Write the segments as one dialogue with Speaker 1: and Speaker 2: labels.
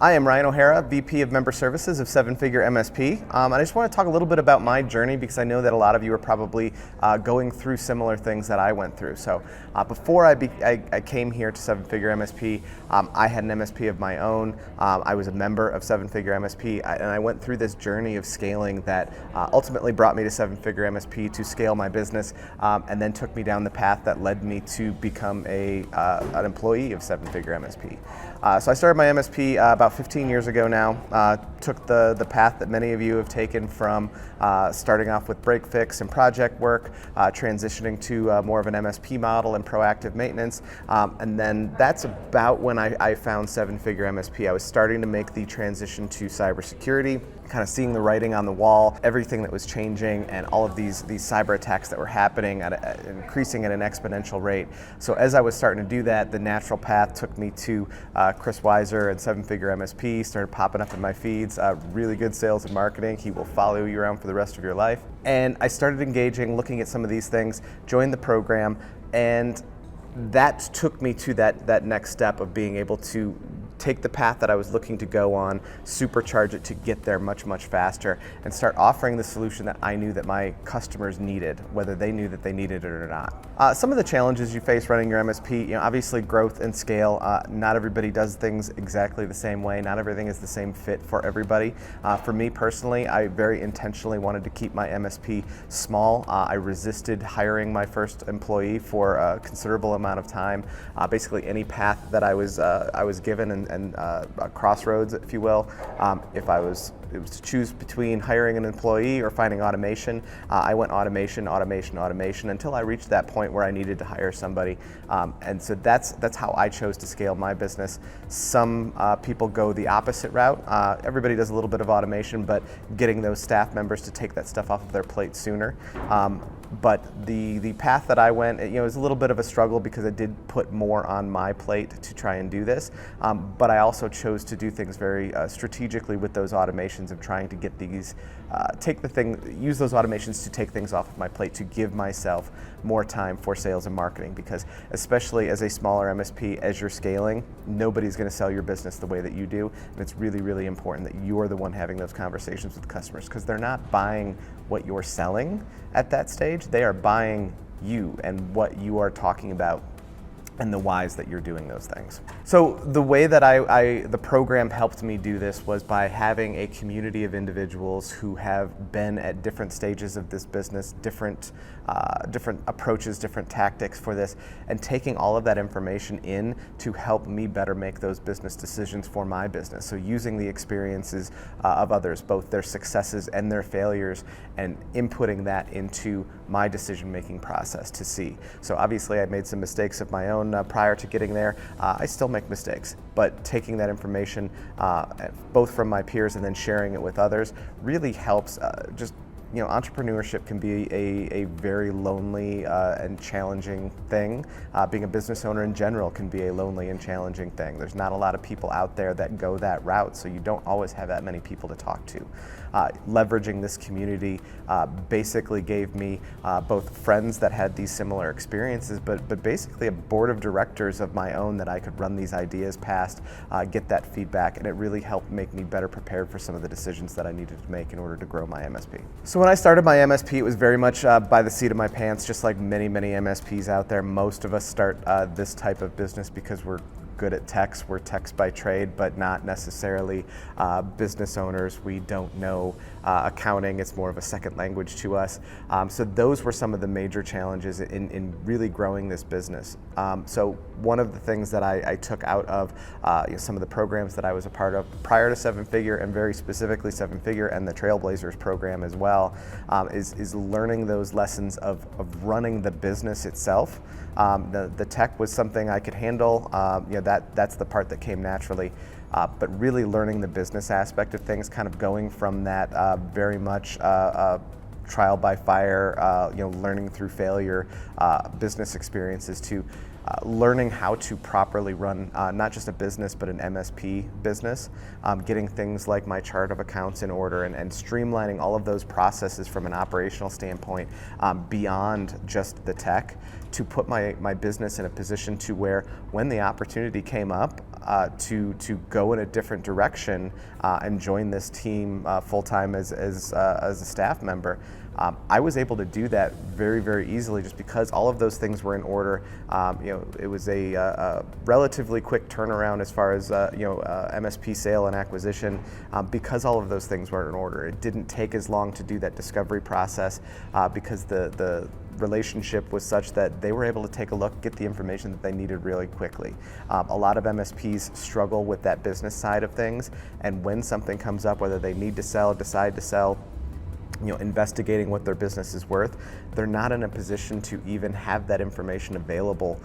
Speaker 1: I am Ryan O'Hara, VP of Member Services of Seven Figure MSP. And I just want to talk a little bit about my journey because I know that a lot of you are probably going through similar things that I went through. So before I came here to Seven Figure MSP, I had an MSP of my own. I was a member of Seven Figure MSP, and I went through this journey of scaling that ultimately brought me to Seven Figure MSP to scale my business, and then took me down the path that led me to become an employee of Seven Figure MSP. So I started my MSP about 15 years ago now. Took the path that many of you have taken from starting off with break fix and project work, transitioning to more of an MSP model and proactive maintenance. And then that's about when I found Seven Figure MSP. I was starting to make the transition to cybersecurity, kind of seeing the writing on the wall, everything that was changing, and all of these cyber attacks that were happening increasing at an exponential rate. So as I was starting to do that, the natural path took me to Chris Weiser and Seven Figure MSP, started popping up in my feeds, really good sales and marketing. He will follow you around for the rest of your life. And I started engaging, looking at some of these things, joined the program, and that took me to that next step of being able to take the path that I was looking to go on, supercharge it to get there much, much faster, and start offering the solution that I knew that my customers needed, whether they knew that they needed it or not. Some of the challenges you face running your MSP, obviously growth and scale. Not everybody does things exactly the same way. Not everything is the same fit for everybody. For me personally, I very intentionally wanted to keep my MSP small. I resisted hiring my first employee for a considerable amount of time. Basically any path that I was given and a crossroads, if you will. If it was to choose between hiring an employee or finding automation, I went automation until I reached that point where I needed to hire somebody. And so that's how I chose to scale my business. Some people go the opposite route. Everybody does a little bit of automation, but getting those staff members to take that stuff off of their plate sooner. But the path that I went, it was a little bit of a struggle because I did put more on my plate to try and do this. But I also chose to do things very strategically with those automations of trying to get these, use those automations to take things off of my plate to give myself more time for sales and marketing, because especially as a smaller MSP, as you're scaling, nobody's going to sell your business the way that you do. And it's really, really important that you're the one having those conversations with customers, because they're not buying what you're selling at that stage. They are buying you and what you are talking about and the whys that you're doing those things. So the way that the program helped me do this was by having a community of individuals who have been at different stages of this business, different approaches, different tactics for this, and taking all of that information in to help me better make those business decisions for my business. So using the experiences of others, both their successes and their failures, and inputting that into my decision-making process to see. So obviously I made some mistakes of my own prior to getting there. I still make mistakes, but taking that information both from my peers and then sharing it with others really helps. Entrepreneurship can be a very lonely and challenging thing. Being a business owner in general can be a lonely and challenging thing. There's not a lot of people out there that go that route, so you don't always have that many people to talk to. Leveraging this community basically gave me both friends that had these similar experiences, but basically a board of directors of my own that I could run these ideas past, get that feedback, and it really helped make me better prepared for some of the decisions that I needed to make in order to grow my MSP. So when I started my MSP, it was very much by the seat of my pants, just like many, many MSPs out there. Most of us start this type of business because we're good at techs. We're techs by trade, but not necessarily business owners. We don't know accounting. It's more of a second language to us. So those were some of the major challenges in really growing this business. So one of the things that I took out of some of the programs that I was a part of prior to Seven Figure, and very specifically Seven Figure and the Trailblazers program as well, is learning those lessons of running the business itself. The tech was something I could handle. That's the part that came naturally. But really learning the business aspect of things, kind of going from that very much trial by fire, learning through failure business experiences to learning how to properly run not just a business but an MSP business, getting things like my chart of accounts in order and streamlining all of those processes from an operational standpoint beyond just the tech, to put my business in a position to where when the opportunity came up, to go in a different direction and join this team full-time as a staff member. I was able to do that very easily just because all of those things were in order. It was a relatively quick turnaround as far as MSP sale and acquisition because all of those things were in order. It didn't take as long to do that discovery process because the relationship was such that they were able to take a look, get the information that they needed really quickly. A lot of MSPs struggle with that business side of things, and when something comes up, whether they need to sell, decide to sell, investigating what their business is worth, they're not in a position to even have that information available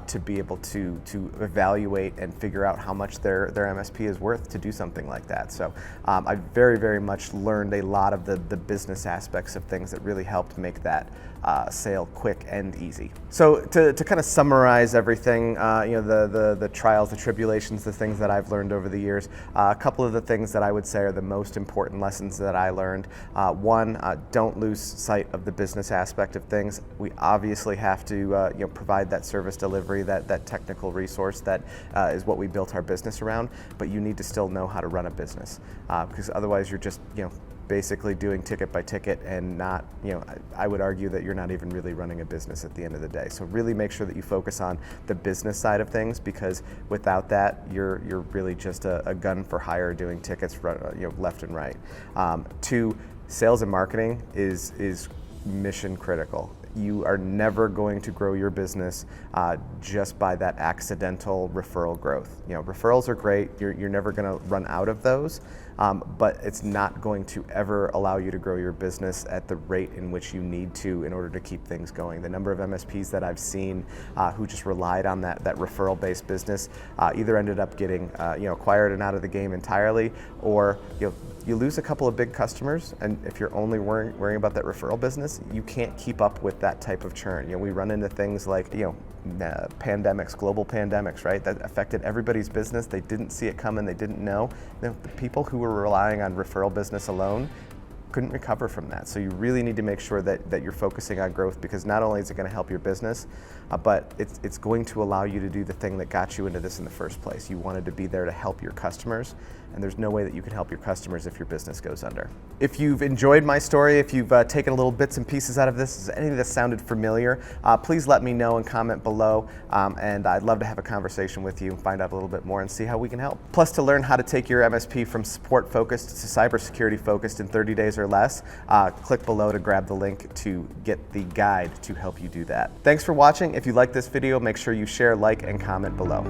Speaker 1: to be able to evaluate and figure out how much their MSP is worth to do something like that. So I very much learned a lot of the business aspects of things that really helped make that sale quick and easy. So to kind of summarize everything, the trials, the tribulations, the things that I've learned over the years, a couple of the things that I would say are the most important lessons that I learned. One, don't lose sight of the business aspect of things. We obviously have to provide that service delivery, that technical resource that is what we built our business around, but you need to still know how to run a business because otherwise you're just basically doing ticket by ticket and not, I would argue that you're not even really running a business at the end of the day. So really make sure that you focus on the business side of things, because without that, you're really just a gun for hire doing tickets left and right. Two, sales and marketing is mission critical. You are never going to grow your business just by that accidental referral growth. Referrals are great. You're never going to run out of those, but it's not going to ever allow you to grow your business at the rate in which you need to in order to keep things going. The number of MSPs that I've seen who just relied on that referral-based business either ended up getting acquired and out of the game entirely, or you lose a couple of big customers, and if you're only worrying about that referral business, you can't keep up with that type of churn. We run into things like pandemics, global pandemics, right? That affected everybody's business. They didn't see it coming. They didn't know. The people who were relying on referral business alone couldn't recover from that. So you really need to make sure that you're focusing on growth, because not only is it going to help your business, but it's going to allow you to do the thing that got you into this in the first place. You wanted to be there to help your customers, and there's no way that you can help your customers if your business goes under. If you've enjoyed my story, if you've taken a little bits and pieces out of this, if any of this sounded familiar, please let me know and comment below, and I'd love to have a conversation with you and find out a little bit more and see how we can help. Plus, to learn how to take your MSP from support focused to cybersecurity focused in 30 days or less, click below to grab the link to get the guide to help you do that. Thanks for watching. If you like this video, make sure you share, like, and comment below.